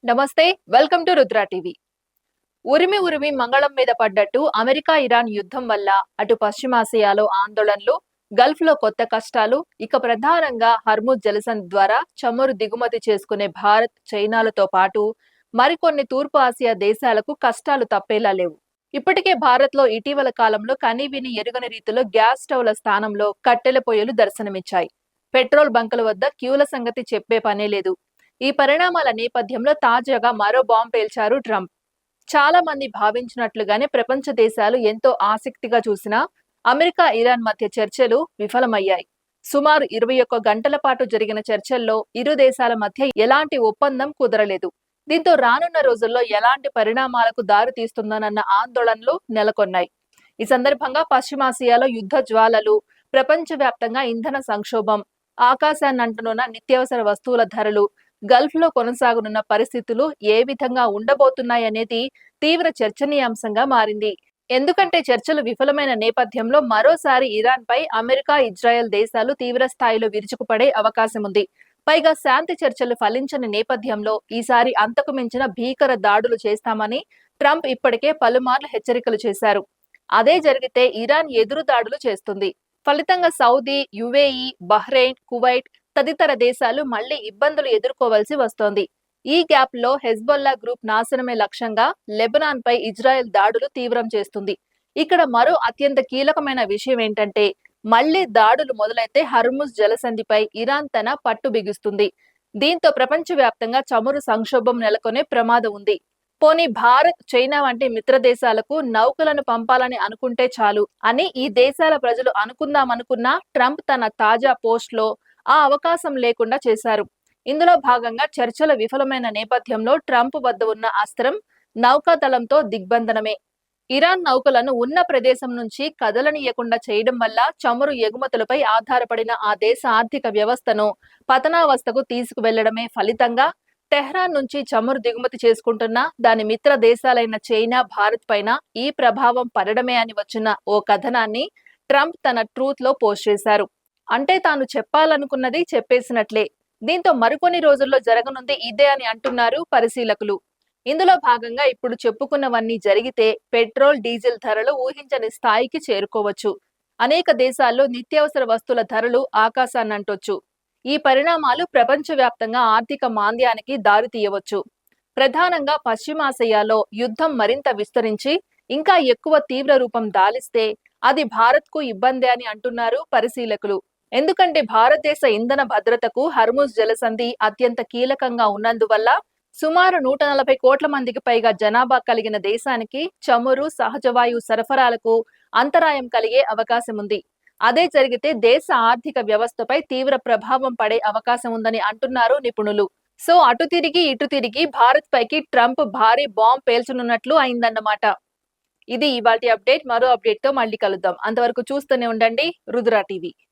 నమస్తే, welcome to Rudra TV. ఉరిమి ఉరిమి మంగళం మీద పడ్డట్టు అమెరికా ఇరాన్ యుద్ధం వల్ల అటు పశ్చిమాసియాలో ఆందోళనలు, గల్ఫ్ లో కొత్త కష్టాలు, ఇక ప్రధానంగా హర్ముజ్ జలసంధి ద్వారా చమురు దిగుమతి చేసుకునే భారత్, చైనాలతో పాటు మరికొన్ని తూర్పు ఆసియా దేశాలకు కష్టాలు తప్పేలా లేవు. ఇప్పటికే భారత్ లో ఇటీవల కాలంలో కనీవిని ఎరుగని రీతిలో గ్యాస్ స్టవ్ల స్థానంలో కట్టెల పొయ్యలు దర్శనమిచ్చాయి. పెట్రోల్ బంకుల వద్ద క్యూల సంగతి చెప్పే పనే లేదు. ఈ పరిణామాల నేపథ్యంలో తాజాగా మరో బాంబు పేల్చారు ట్రంప్. చాలా మంది భావించినట్లుగానే ప్రపంచ దేశాలు ఎంతో ఆసక్తిగా చూసిన అమెరికా ఇరాన్ మధ్య చర్చలు విఫలమయ్యాయి. సుమారు 21 గంటల పాటు జరిగిన చర్చల్లో ఇరు దేశాల మధ్య ఎలాంటి ఒప్పందం కుదరలేదు. దీంతో రానున్న రోజుల్లో ఎలాంటి పరిణామాలకు దారి తీస్తుందోనన్న ఆందోళనలు నెలకొన్నాయి. ఈ సందర్భంగా పశ్చిమాసియాలో యుద్ధ జ్వాలలు, ప్రపంచవ్యాప్తంగా ఇంధన సంక్షోభం, ఆకాశాన్నంటనున్న నిత్యావసర వస్తువుల ధరలు, గల్ఫ్ లో కొనసాగనున్న పరిస్థితులు ఏ విధంగా ఉండబోతున్నాయనేది తీవ్ర చర్చనీయాంశంగా మారింది. ఎందుకంటే చర్చలు విఫలమైన నేపథ్యంలో మరోసారి ఇరాన్ పై అమెరికా, ఇజ్రాయెల్ దేశాలు తీవ్ర స్థాయిలో విరుచుకుపడే అవకాశం ఉంది. పైగా శాంతి చర్చలు ఫలించని నేపథ్యంలో ఈసారి అంతకు మించిన భీకర దాడులు చేస్తామని ట్రంప్ ఇప్పటికే పలుమార్లు హెచ్చరికలు చేశారు. అదే జరిగితే ఇరాన్ ఎదురు దాడులు చేస్తుంది. ఫలితంగా సౌదీ, యుఏఈ, బహ్రెయిన్, కువైట్ తదితర దేశాలు మళ్లీ ఇబ్బందులు ఎదుర్కోవాల్సి వస్తోంది. ఈ గ్యాప్ లో హెజ్బొల్లా గ్రూప్ నాశనమే లక్ష్యంగా లెబనాన్ పై ఇజ్రాయెల్ దాడులు తీవ్రం చేస్తుంది. ఇక్కడ మరో అత్యంత కీలకమైన విషయం ఏంటంటే మళ్లీ దాడులు మొదలైతే హర్ముజ్ జలసంధిపై ఇరాన్ తన పట్టు బిగిస్తుంది. దీంతో ప్రపంచవ్యాప్తంగా చమురు సంక్షోభం నెలకొనే ప్రమాదం ఉంది. పోనీ భారత్, చైనా వంటి మిత్ర దేశాలకు నౌకలను పంపాలని అనుకుంటే చాలు అని ఈ దేశాల ప్రజలు అనుకుందామనుకున్నా ట్రంప్ తన తాజా పోస్ట్ లో ఆ అవకాశం లేకుండా చేశారు. ఇందులో భాగంగా చర్చల విఫలమైన నేపథ్యంలో ట్రంప్ వద్ద ఉన్న అస్త్రం నౌకాదళంతో దిగ్బంధనమే. ఇరాన్ నౌకలను ఉన్న ప్రదేశం నుంచి కదలనీయకుండా చేయడం వల్ల చమురు ఎగుమతులపై ఆధారపడిన ఆ దేశ ఆర్థిక వ్యవస్థను పతనావస్థకు తీసుకువెళ్లడమే ఫలితంగా టెహ్రాన్ నుంచి చమురు దిగుమతి చేసుకుంటున్న దాని మిత్ర దేశాలైన చైనా, భారత్ పైన ఈ ప్రభావం పడడమే అని వచ్చిన ఓ కథనాన్ని ట్రంప్ తన ట్రూత్ లో పోస్ట్ చేశారు. అంటే తాను చెప్పాలనుకున్నది చెప్పేసినట్లే. దీంతో మరికొన్ని రోజుల్లో జరగనుంది ఇదే అని అంటున్నారు పరిశీలకులు. ఇందులో భాగంగా ఇప్పుడు చెప్పుకున్నవన్నీ జరిగితే పెట్రోల్, డీజిల్ ధరలు ఊహించని స్థాయికి చేరుకోవచ్చు. అనేక దేశాల్లో నిత్యావసర వస్తువుల ధరలు ఆకాశాన్నంటొచ్చు. ఈ పరిణామాలు ప్రపంచవ్యాప్తంగా ఆర్థిక మాంద్యానికి దారితీయవచ్చు. ప్రధానంగా పశ్చిమాసియాలో యుద్ధం మరింత విస్తరించి ఇంకా ఎక్కువ తీవ్ర రూపం దాలిస్తే అది భారత్ కు ఇబ్బందే అని అంటున్నారు పరిశీలకులు. ఎందుకంటే భారతదేశ ఇంధన భద్రతకు హర్ముజ్ జలసంధి అత్యంత కీలకంగా ఉన్నందువల్ల సుమారు 140 కోట్ల మందికి పైగా జనాభా కలిగిన దేశానికి చమురు, సహజవాయు సరఫరాలకు అంతరాయం కలిగే అవకాశం ఉంది. అదే జరిగితే దేశ ఆర్థిక వ్యవస్థపై తీవ్ర ప్రభావం పడే అవకాశం ఉందని అంటున్నారు నిపుణులు. సో అటు తిరిగి ఇటు తిరిగి భారత్ పైకి ట్రంప్ భారీ బాంబ్ పేల్చనున్నట్లు అయిందన్నమాట. ఇది ఇవాల్టి అప్డేట్. మరో అప్డేట్ తో మళ్ళీ కలుద్దాం. అంతవరకు చూస్తూనే ఉండండి రుద్ర టీవీ.